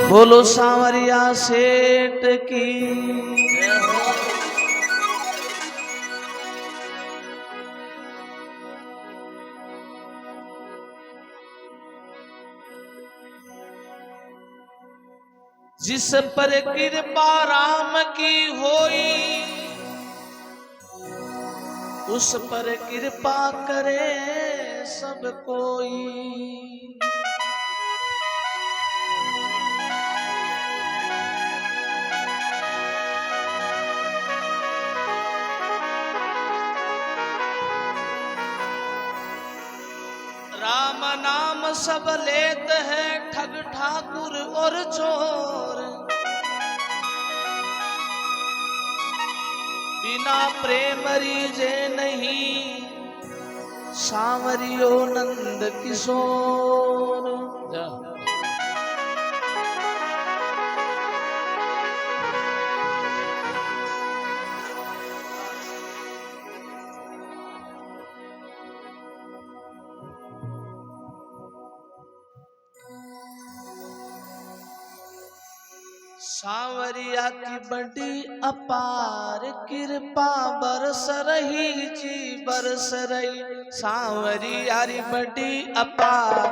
बोलो सांवरिया सेठ की। जिस पर कृपा राम की होई, उस पर कृपा करे सब कोई। राम नाम सब लेत है ठग ठाकुर और चोर, बिना प्रेम रीजे नहीं सांवरियो नंद किशोर। सांवरिया की बड़ी अपार कृपा बरस रही जी बरस रही। सांवरिया री बड़ी अपार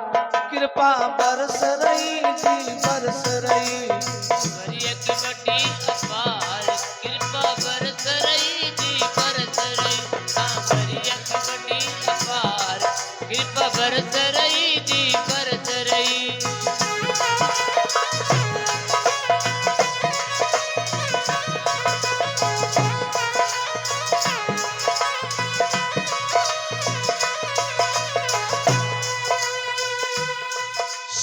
कृपा बरस रही जी बरस रही। सांवरिया की बड़ी अपार कृपा बरस रही जी बरस रही। सांवरिया की बड़ी अपार कृपा बरस रही जी बरस रही।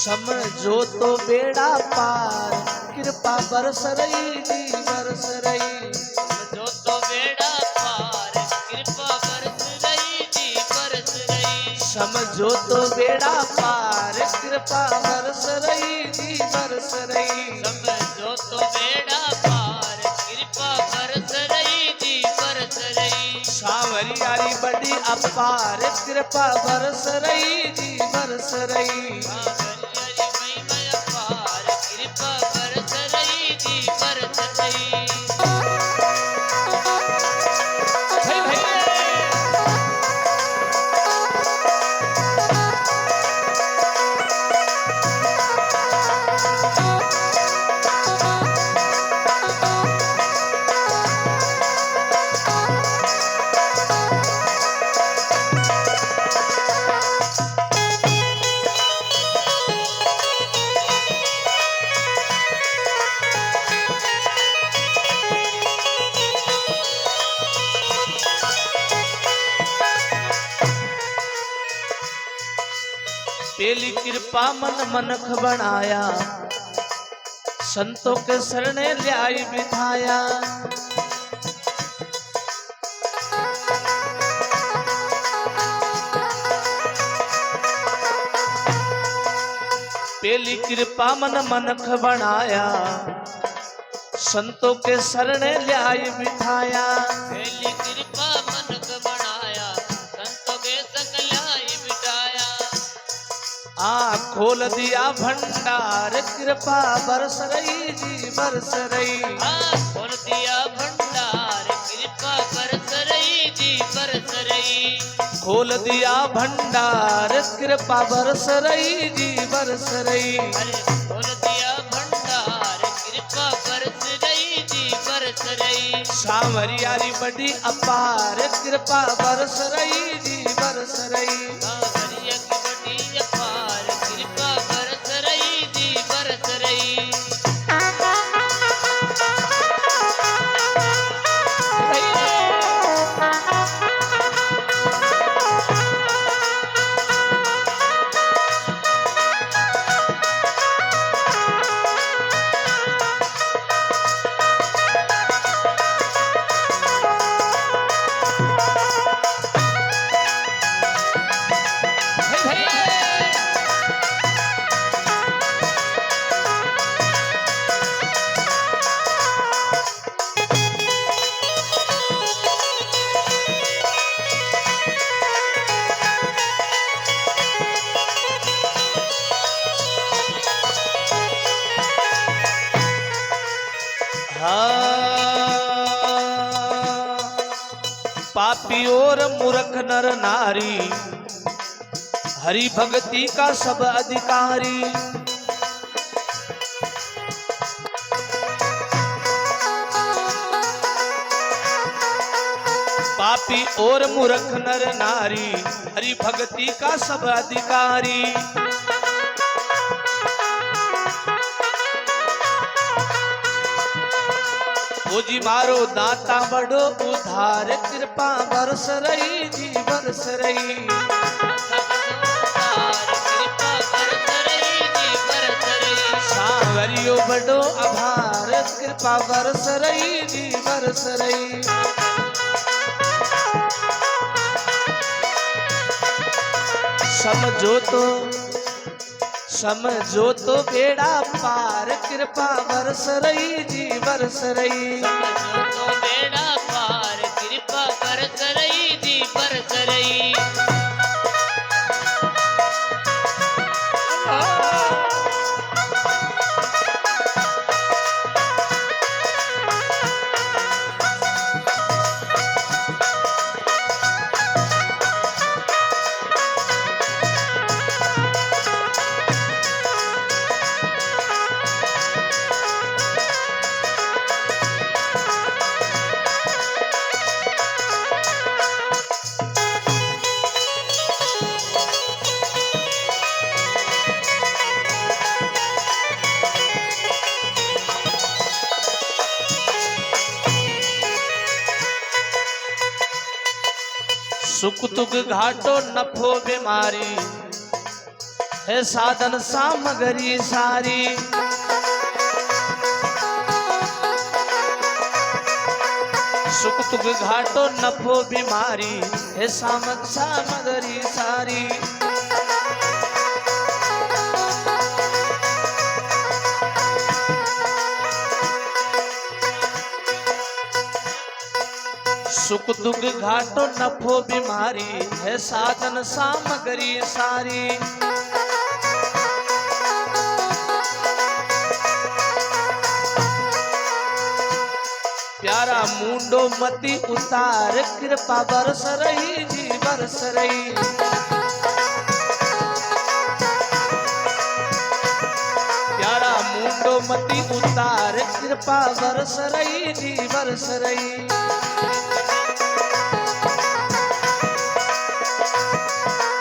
समझो तो बेड़ा पार कृपा बरस रही जी बरस रही। समझो तो बेड़ा पार कृपा बरस रही जी बरस रही। समझो तो बेड़ा पार कृपा बरस रही जी बरस रही। समझो तो बेड़ा पार कृपा बरस रही जी बरस रही। सांवरिया री बड़ी अपार कृपा बरस रही जी बरस रही। सांवरिया री महिमा अपार कृपा बरस रही जी बरस रही। पेली कृपा मन मनख बनाया, संतों के शरणे ल्याई बिठाया। पेली कृपा मन मनख बनाया, संतों के शरणे ल्याई बिठाया। पहली कृपा मनक बनाया, संतों के संग लाई बिठाया। खोल दिया भंडार कृपा बरस रही जी बरस रही। खोल दिया भंडार कृपा बरस रही जी बरस रही। खोल दिया भंडार कृपा बरस रही जी बरस रही। अरे खोल दिया भंडार कृपा बरस रही जी बरस रही। सांवरिया री बड़ी अपार कृपा बरस रही जी बरस रही। सांवरिया की बड़ी अपार कृपा बरस रही जी बरस रही। पापी और मूर्ख नर नारी हरि भक्ति का सब अधिकारी। पापी और मूर्ख नर नारी हरि भक्ति का सब अधिकारी। ओ जी मारो दाता बड़ो उधार कृपा बरस रही जी बरस रही। सांवरियो बड़ो आभार कृपा बरस रही जी बरस रही। समझो तो बेड़ा पार कृपा बरस रही जी बरस रही। समझो तो बेड़ा पार कृपा बरस रही जी बरस रही। सुख दुख घाटो नफो बीमारी है साधन सामग्री सारी। सुख दुख घाटो नफो बीमारी है सामग्री सारी। सुख दुख घाटो नफो बीमारी है साधन सामग्री सारी। प्यारा मुंडो मति उतार कृपा बरस रही जी बरस रही। प्यारा मुंडो मति उतार कृपा बरस रही जी बरस रही।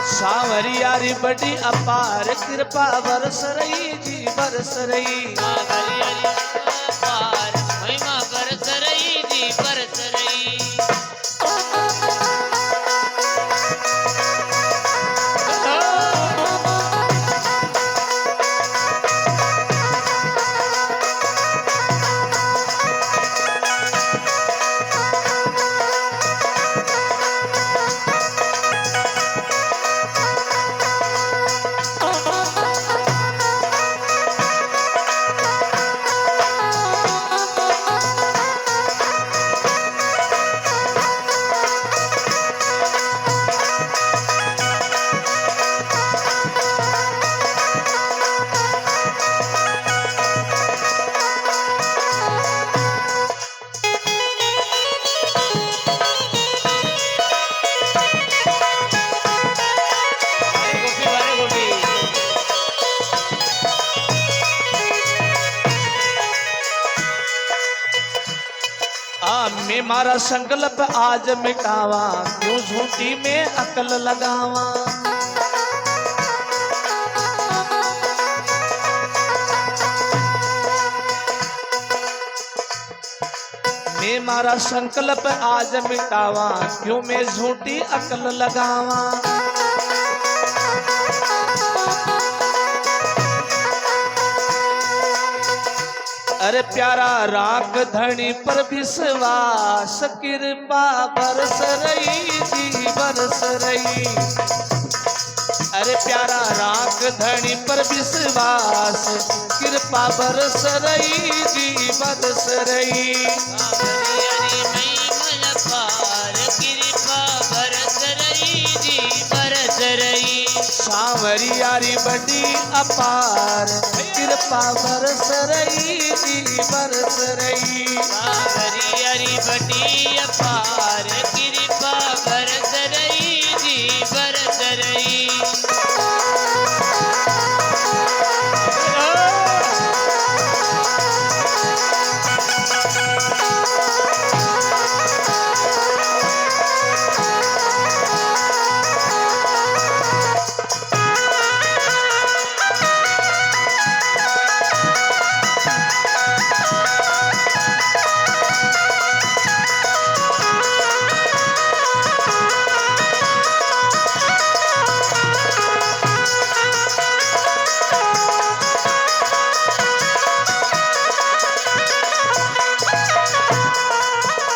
सांवरियारी बड़ी अपार कृपा बरस रही जी बरस रही। सांवरियारी अपार महिमा बरस रही जी बरस रही। मैं मारा संकल्प आज मिटावा क्यों झूठी में अकल लगावा। मैं मारा संकल्प आज मिटावा क्यों मैं झूठी अकल लगावा। अरे प्यारा राग धनी पर विश्वास कृपा बरस रही जी बरस रही। अरे प्यारा राग धनी पर विश्वास कृपा बरस रही जी बरस रही। सांवरियारी महिमा पार कृपा बरस रही जी बरस रही। सांवरियारी बड़ी अपार कृपा बरस रही जी बरस रही। सांवरियारी बड़ी अपार कृपा बरस रही जी बरस रही।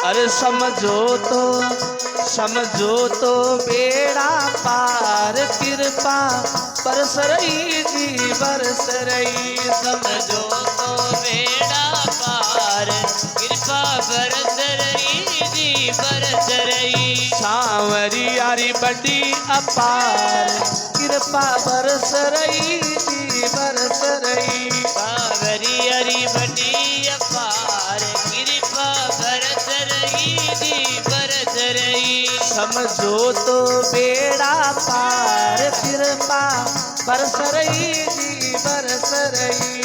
अरे समझो तो बेड़ा पार कृपा बरस रही जी बरस रही। समझो तो बेड़ा पार कृपा बरस रही जी बरस रही। सांवरियारी बड़ी अपार कृपा बरस रही जी बरस रही। सांवरियारी बड़ी अपार कृपा बरस रही जी बरस रही। समझो तो बेड़ा पार कृपा बरस रही जी बरस रही।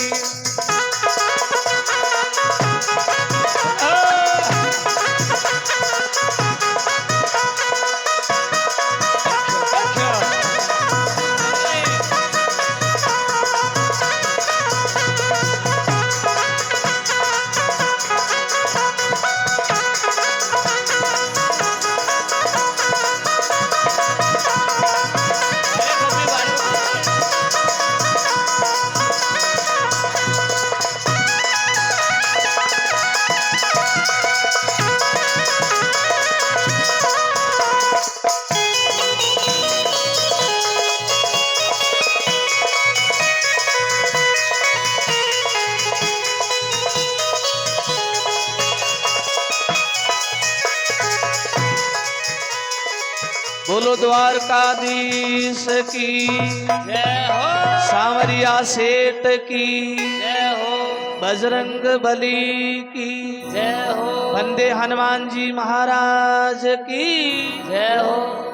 बोलो द्वारकाधीश की जय हो, सांवरिया सेठ की जय हो, बजरंग बली की जय हो, वंदे हनुमान जी महाराज की जय हो।